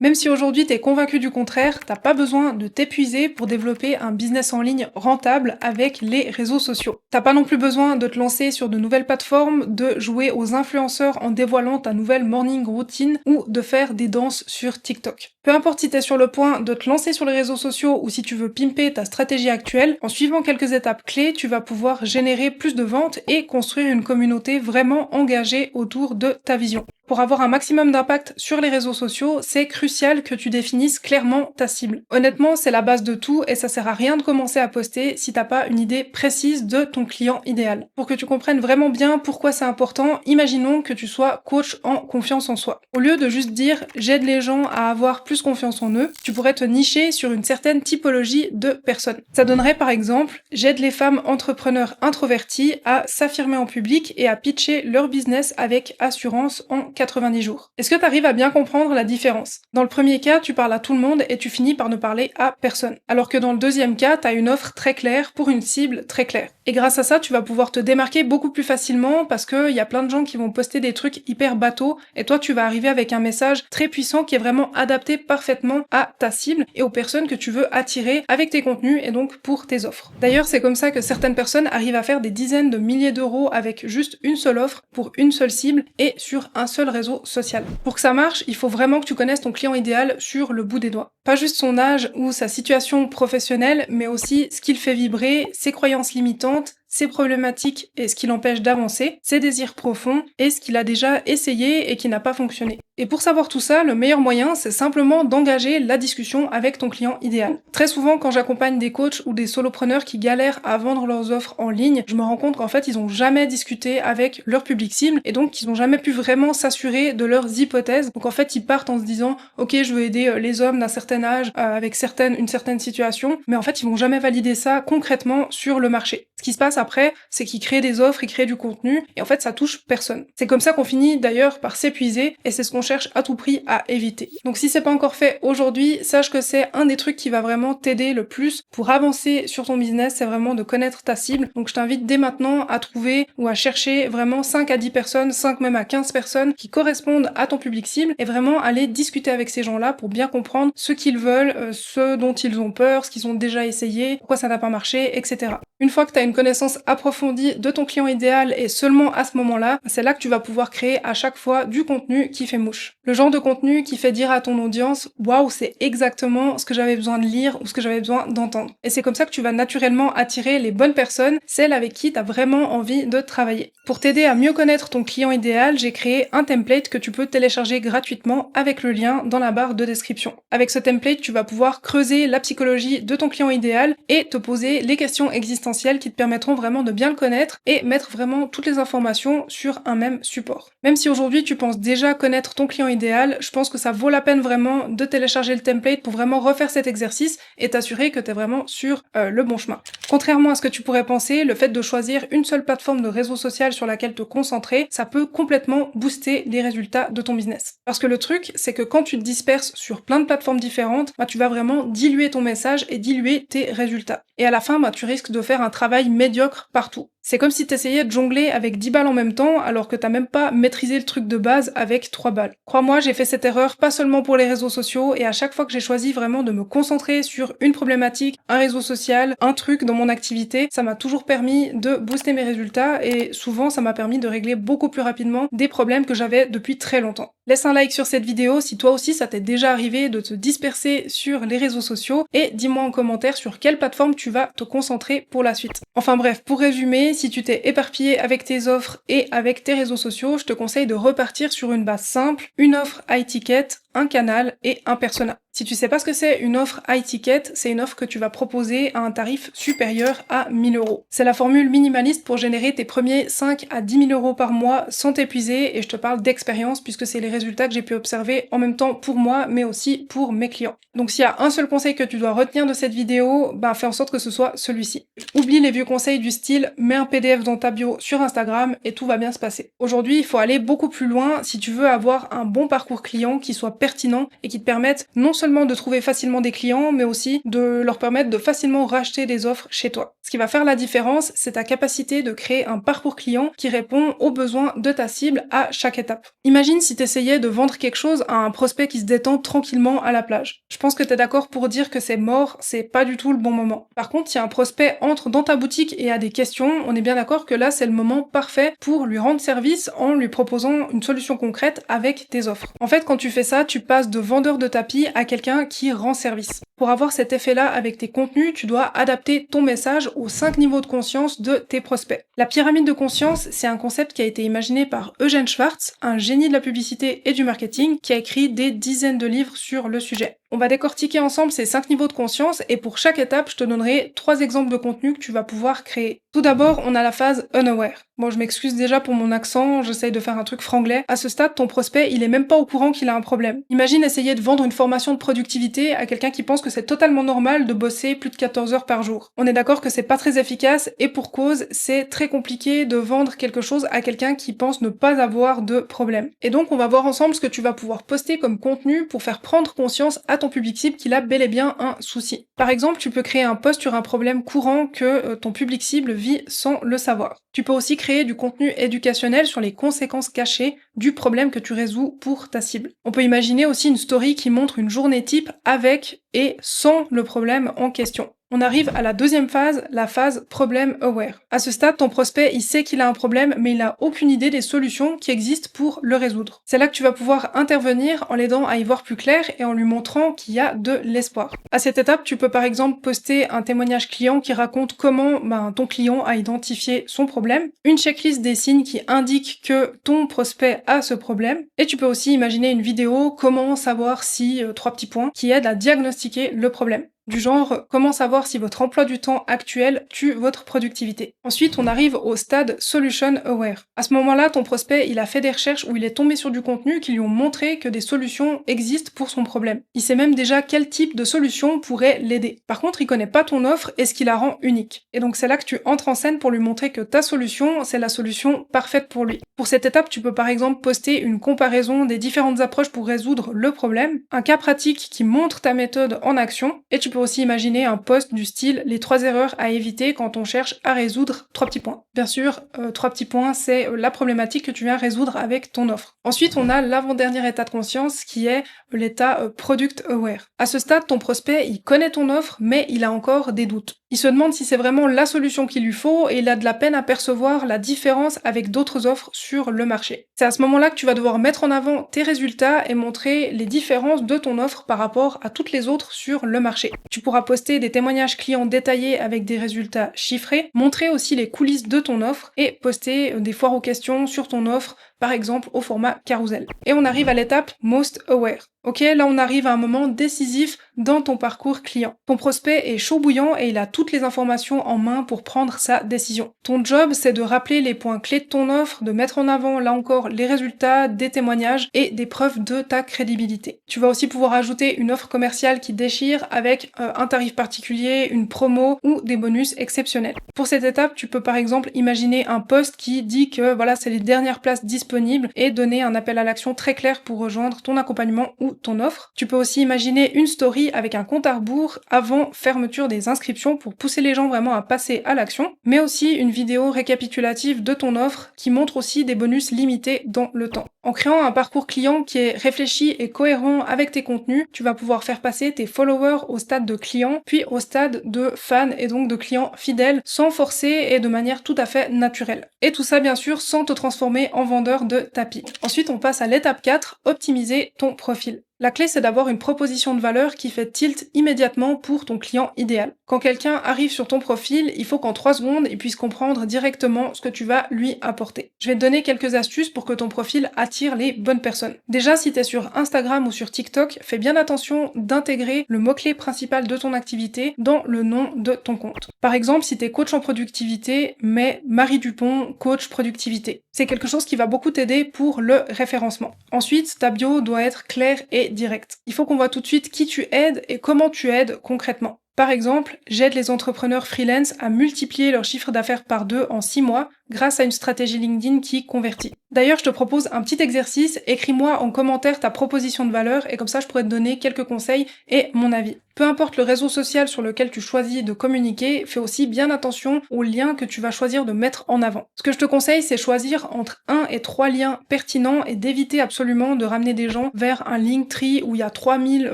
Même si aujourd'hui tu es convaincu du contraire, t'as pas besoin de t'épuiser pour développer un business en ligne rentable avec les réseaux sociaux. T'as pas non plus besoin de te lancer sur de nouvelles plateformes, de jouer aux influenceurs en dévoilant ta nouvelle morning routine ou de faire des danses sur TikTok. Peu importe si t'es sur le point de te lancer sur les réseaux sociaux ou si tu veux pimper ta stratégie actuelle, en suivant quelques étapes clés, tu vas pouvoir générer plus de ventes et construire une communauté vraiment engagée autour de ta vision. Pour avoir un maximum d'impact sur les réseaux sociaux, c'est crucial que tu définisses clairement ta cible. Honnêtement, c'est la base de tout et ça sert à rien de commencer à poster si t'as pas une idée précise de ton client idéal. Pour que tu comprennes vraiment bien pourquoi c'est important, imaginons que tu sois coach en confiance en soi. Au lieu de juste dire j'aide les gens à avoir plus confiance en eux, tu pourrais te nicher sur une certaine typologie de personnes. Ça donnerait par exemple j'aide les femmes entrepreneurs introverties à s'affirmer en public et à pitcher leur business avec assurance en 90 jours. Est-ce que tu arrives à bien comprendre la différence? Dans le premier cas, tu parles à tout le monde et tu finis par ne parler à personne. Alors que dans le deuxième cas, tu as une offre très claire pour une cible très claire. Et grâce à ça, tu vas pouvoir te démarquer beaucoup plus facilement parce qu'il y a plein de gens qui vont poster des trucs hyper bateaux et toi, tu vas arriver avec un message très puissant qui est vraiment adapté parfaitement à ta cible et aux personnes que tu veux attirer avec tes contenus et donc pour tes offres. D'ailleurs, c'est comme ça que certaines personnes arrivent à faire des dizaines de milliers d'euros avec juste une seule offre pour une seule cible et sur un seul réseau social. Pour que ça marche, il faut vraiment que tu connaisses ton client idéal sur le bout des doigts. Pas juste son âge ou sa situation professionnelle, mais aussi ce qu'il fait vibrer, ses croyances limitantes, ses problématiques et ce qui l'empêche d'avancer, ses désirs profonds et ce qu'il a déjà essayé et qui n'a pas fonctionné. Et pour savoir tout ça, le meilleur moyen, c'est simplement d'engager la discussion avec ton client idéal. Très souvent, quand j'accompagne des coachs ou des solopreneurs qui galèrent à vendre leurs offres en ligne, je me rends compte qu'en fait, ils ont jamais discuté avec leur public cible et donc ils ont jamais pu vraiment s'assurer de leurs hypothèses. Donc en fait, ils partent en se disant OK, je veux aider les hommes d'un certain âge avec une certaine situation, mais en fait, ils vont jamais valider ça concrètement sur le marché. Ce qui se passe après, c'est qu'ils créent des offres, ils créent du contenu, et en fait, ça touche personne. C'est comme ça qu'on finit d'ailleurs par s'épuiser, et c'est ce qu'on cherche à tout prix à éviter. Donc si c'est pas encore fait aujourd'hui, sache que c'est un des trucs qui va vraiment t'aider le plus pour avancer sur ton business, c'est vraiment de connaître ta cible. Donc je t'invite dès maintenant à trouver ou à chercher vraiment 5 à 10 personnes, 5 même à 15 personnes qui correspondent à ton public cible, et vraiment aller discuter avec ces gens-là pour bien comprendre ce qu'ils veulent, ce dont ils ont peur, ce qu'ils ont déjà essayé, pourquoi ça n'a pas marché, etc. Une fois que tu as une connaissance approfondie de ton client idéal et seulement à ce moment-là, c'est là que tu vas pouvoir créer à chaque fois du contenu qui fait mouche. Le genre de contenu qui fait dire à ton audience « Waouh, c'est exactement ce que j'avais besoin de lire ou ce que j'avais besoin d'entendre ». Et c'est comme ça que tu vas naturellement attirer les bonnes personnes, celles avec qui tu as vraiment envie de travailler. Pour t'aider à mieux connaître ton client idéal, j'ai créé un template que tu peux télécharger gratuitement avec le lien dans la barre de description. Avec ce template, tu vas pouvoir creuser la psychologie de ton client idéal et te poser les questions existentielles qui te permettront vraiment de bien le connaître et mettre vraiment toutes les informations sur un même support. Même si aujourd'hui tu penses déjà connaître ton client idéal, je pense que ça vaut la peine vraiment de télécharger le template pour vraiment refaire cet exercice et t'assurer que tu es vraiment sur le bon chemin. Contrairement à ce que tu pourrais penser, le fait de choisir une seule plateforme de réseau social sur laquelle te concentrer, ça peut complètement booster les résultats de ton business. Parce que le truc, c'est que quand tu te disperses sur plein de plateformes différentes, tu vas vraiment diluer ton message et diluer tes résultats. Et à la fin, tu risques de faire un travail médiocre partout. C'est comme si t'essayais de jongler avec 10 balles en même temps alors que t'as même pas maîtrisé le truc de base avec 3 balles. Crois-moi, j'ai fait cette erreur pas seulement pour les réseaux sociaux et à chaque fois que j'ai choisi vraiment de me concentrer sur une problématique, un réseau social, un truc dans mon activité, ça m'a toujours permis de booster mes résultats et souvent ça m'a permis de régler beaucoup plus rapidement des problèmes que j'avais depuis très longtemps. Laisse un like sur cette vidéo si toi aussi ça t'est déjà arrivé de te disperser sur les réseaux sociaux et dis-moi en commentaire sur quelle plateforme tu vas te concentrer pour la suite. Enfin bref, pour résumer, si tu t'es éparpillé avec tes offres et avec tes réseaux sociaux, je te conseille de repartir sur une base simple, une offre high ticket, un canal et un persona. Si tu sais pas ce que c'est une offre high ticket, c'est une offre que tu vas proposer à un tarif supérieur à 1000 euros. C'est la formule minimaliste pour générer tes premiers 5 à 10 000 euros par mois sans t'épuiser et je te parle d'expérience puisque c'est les résultats que j'ai pu observer en même temps pour moi mais aussi pour mes clients. Donc s'il y a un seul conseil que tu dois retenir de cette vidéo, fais en sorte que ce soit celui-ci. Oublie les vieux conseils du style mets un PDF dans ta bio sur Instagram et tout va bien se passer. Aujourd'hui, il faut aller beaucoup plus loin si tu veux avoir un bon parcours client qui soit pertinents et qui te permettent non seulement de trouver facilement des clients, mais aussi de leur permettre de facilement racheter des offres chez toi. Ce qui va faire la différence, c'est ta capacité de créer un parcours client qui répond aux besoins de ta cible à chaque étape. Imagine si tu essayais de vendre quelque chose à un prospect qui se détend tranquillement à la plage. Je pense que tu es d'accord pour dire que c'est mort, c'est pas du tout le bon moment. Par contre, si un prospect entre dans ta boutique et a des questions, on est bien d'accord que là, c'est le moment parfait pour lui rendre service en lui proposant une solution concrète avec tes offres. En fait, quand tu fais ça, tu passes de vendeur de tapis à quelqu'un qui rend service. Pour avoir cet effet-là avec tes contenus, tu dois adapter ton message aux 5 niveaux de conscience de tes prospects. La pyramide de conscience, c'est un concept qui a été imaginé par Eugène Schwartz, un génie de la publicité et du marketing, qui a écrit des dizaines de livres sur le sujet. On va décortiquer ensemble ces 5 niveaux de conscience et pour chaque étape, je te donnerai 3 exemples de contenus que tu vas pouvoir créer. Tout d'abord, on a la phase unaware. Bon, je m'excuse déjà pour mon accent, j'essaye de faire un truc franglais. À ce stade, ton prospect, il est même pas au courant qu'il a un problème. Imagine essayer de vendre une formation de productivité à quelqu'un qui pense que c'est totalement normal de bosser plus de 14 heures par jour. On est d'accord que c'est pas très efficace et pour cause, c'est très compliqué de vendre quelque chose à quelqu'un qui pense ne pas avoir de problème. Et donc, on va voir ensemble ce que tu vas pouvoir poster comme contenu pour faire prendre conscience à ton public cible qu'il a bel et bien un souci. Par exemple, tu peux créer un post sur un problème courant que ton public cible vit sans le savoir. Tu peux aussi créer du contenu éducationnel sur les conséquences cachées du problème que tu résous pour ta cible. On peut imaginer aussi une story qui montre une journée type avec et sans le problème en question. On arrive à la deuxième phase, la phase problem aware. À ce stade, ton prospect, il sait qu'il a un problème, mais il a aucune idée des solutions qui existent pour le résoudre. C'est là que tu vas pouvoir intervenir en l'aidant à y voir plus clair et en lui montrant qu'il y a de l'espoir. À cette étape, tu peux par exemple poster un témoignage client qui raconte comment ton client a identifié son problème, une checklist des signes qui indiquent que ton prospect a ce problème, et tu peux aussi imaginer une vidéo comment savoir si, 3 petits points, qui aident à diagnostiquer le problème. Du genre, comment savoir si votre emploi du temps actuel tue votre productivité. Ensuite, on arrive au stade Solution Aware. À ce moment-là, ton prospect, il a fait des recherches où il est tombé sur du contenu qui lui ont montré que des solutions existent pour son problème. Il sait même déjà quel type de solution pourrait l'aider. Par contre, il connaît pas ton offre et ce qui la rend unique. Et donc, c'est là que tu entres en scène pour lui montrer que ta solution, c'est la solution parfaite pour lui. Pour cette étape, tu peux par exemple poster une comparaison des différentes approches pour résoudre le problème, un cas pratique qui montre ta méthode en action, et tu peux aussi imaginer un post du style les 3 erreurs à éviter quand on cherche à résoudre 3 petits points. Bien sûr, 3 petits points, c'est la problématique que tu viens résoudre avec ton offre. Ensuite, on a l'avant-dernier état de conscience qui est l'état product aware. À ce stade, ton prospect, il connaît ton offre, mais il a encore des doutes. Il se demande si c'est vraiment la solution qu'il lui faut et il a de la peine à percevoir la différence avec d'autres offres sur le marché. C'est à ce moment-là que tu vas devoir mettre en avant tes résultats et montrer les différences de ton offre par rapport à toutes les autres sur le marché. Tu pourras poster des témoignages clients détaillés avec des résultats chiffrés, montrer aussi les coulisses de ton offre et poster des foires aux questions sur ton offre, par exemple au format carousel. Et on arrive à l'étape Most Aware. Ok, là on arrive à un moment décisif dans ton parcours client. Ton prospect est chaud bouillant et il a toutes les informations en main pour prendre sa décision. Ton job, c'est de rappeler les points clés de ton offre, de mettre en avant, là encore, les résultats, des témoignages et des preuves de ta crédibilité. Tu vas aussi pouvoir ajouter une offre commerciale qui déchire avec un tarif particulier, une promo ou des bonus exceptionnels. Pour cette étape, tu peux par exemple imaginer un post qui dit que voilà, c'est les dernières places disponibles et donner un appel à l'action très clair pour rejoindre ton accompagnement ou ton offre. Tu peux aussi imaginer une story avec un compte à rebours avant fermeture des inscriptions pour pousser les gens vraiment à passer à l'action, mais aussi une vidéo récapitulative de ton offre qui montre aussi des bonus limités dans le temps. En créant un parcours client qui est réfléchi et cohérent avec tes contenus, tu vas pouvoir faire passer tes followers au stade de clients, puis au stade de fans et donc de clients fidèles, sans forcer et de manière tout à fait naturelle. Et tout ça bien sûr sans te transformer en vendeur de tapis. Ensuite on passe à l'étape 4, optimiser ton profil. La clé, c'est d'avoir une proposition de valeur qui fait tilt immédiatement pour ton client idéal. Quand quelqu'un arrive sur ton profil, il faut qu'en 3 secondes, il puisse comprendre directement ce que tu vas lui apporter. Je vais te donner quelques astuces pour que ton profil attire les bonnes personnes. Déjà, si t'es sur Instagram ou sur TikTok, fais bien attention d'intégrer le mot-clé principal de ton activité dans le nom de ton compte. Par exemple, si t'es coach en productivité, mets Marie Dupont, coach productivité. C'est quelque chose qui va beaucoup t'aider pour le référencement. Ensuite, ta bio doit être claire et directe. Il faut qu'on voit tout de suite qui tu aides et comment tu aides concrètement. Par exemple, j'aide les entrepreneurs freelance à multiplier leur chiffre d'affaires par 2 en 6 mois grâce à une stratégie LinkedIn qui convertit. D'ailleurs, je te propose un petit exercice, écris-moi en commentaire ta proposition de valeur et comme ça je pourrais te donner quelques conseils et mon avis. Peu importe le réseau social sur lequel tu choisis de communiquer, fais aussi bien attention aux liens que tu vas choisir de mettre en avant. Ce que je te conseille, c'est choisir entre 1 et 3 liens pertinents et d'éviter absolument de ramener des gens vers un Linktree où il y a 3000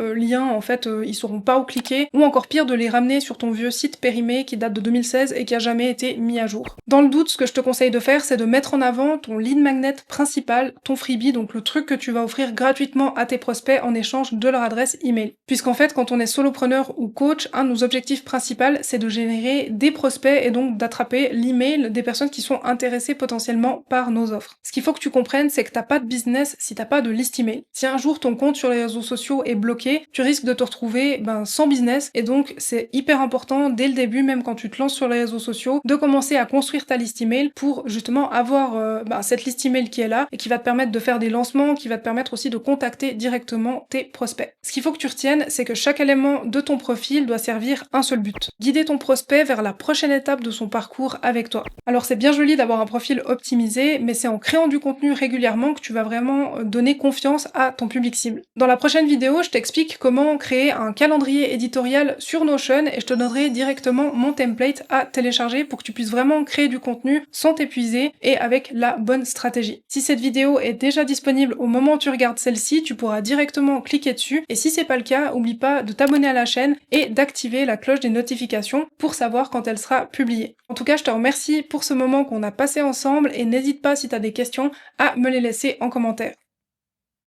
liens, en fait, ils sauront pas où cliquer, ou encore pire, de les ramener sur ton vieux site périmé qui date de 2016 et qui a jamais été mis à jour. Dans le doute, ce que je te conseille de faire, c'est de mettre en avant ton lead magnet principal, ton freebie, donc le truc que tu vas offrir gratuitement à tes prospects en échange de leur adresse email. Puisqu'en fait, quand on est solopreneur ou coach, un de nos objectifs principaux, c'est de générer des prospects et donc d'attraper l'email des personnes qui sont intéressées potentiellement par nos offres. Ce qu'il faut que tu comprennes, c'est que t'as pas de business si t'as pas de liste email. Si un jour ton compte sur les réseaux sociaux est bloqué, tu risques de te retrouver sans business et donc c'est hyper important dès le début, même quand tu te lances sur les réseaux sociaux, de commencer à construire ta liste email pour justement avoir cette liste email qui est là et qui va te permettre de faire des lancements, qui va te permettre aussi de contacter directement tes prospects. Ce qu'il faut que tu retiennes, c'est que chaque élément de ton profil doit servir un seul but: guider ton prospect vers la prochaine étape de son parcours avec toi. Alors c'est bien joli d'avoir un profil optimisé, mais c'est en créant du contenu régulièrement que tu vas vraiment donner confiance à ton public cible. Dans la prochaine vidéo, je t'explique comment créer un calendrier éditorial sur Notion et je te donnerai directement mon template à télécharger pour que tu puisses vraiment créer du contenu sans t'épuiser et avec la bonne stratégie. Si cette vidéo est déjà disponible au moment où tu regardes celle-ci, tu pourras directement cliquer dessus et si c'est pas le cas, oublie pas de t'abonner à la chaîne et d'activer la cloche des notifications pour savoir quand elle sera publiée. En tout cas, je te remercie pour ce moment qu'on a passé ensemble et n'hésite pas si tu as des questions à me les laisser en commentaire.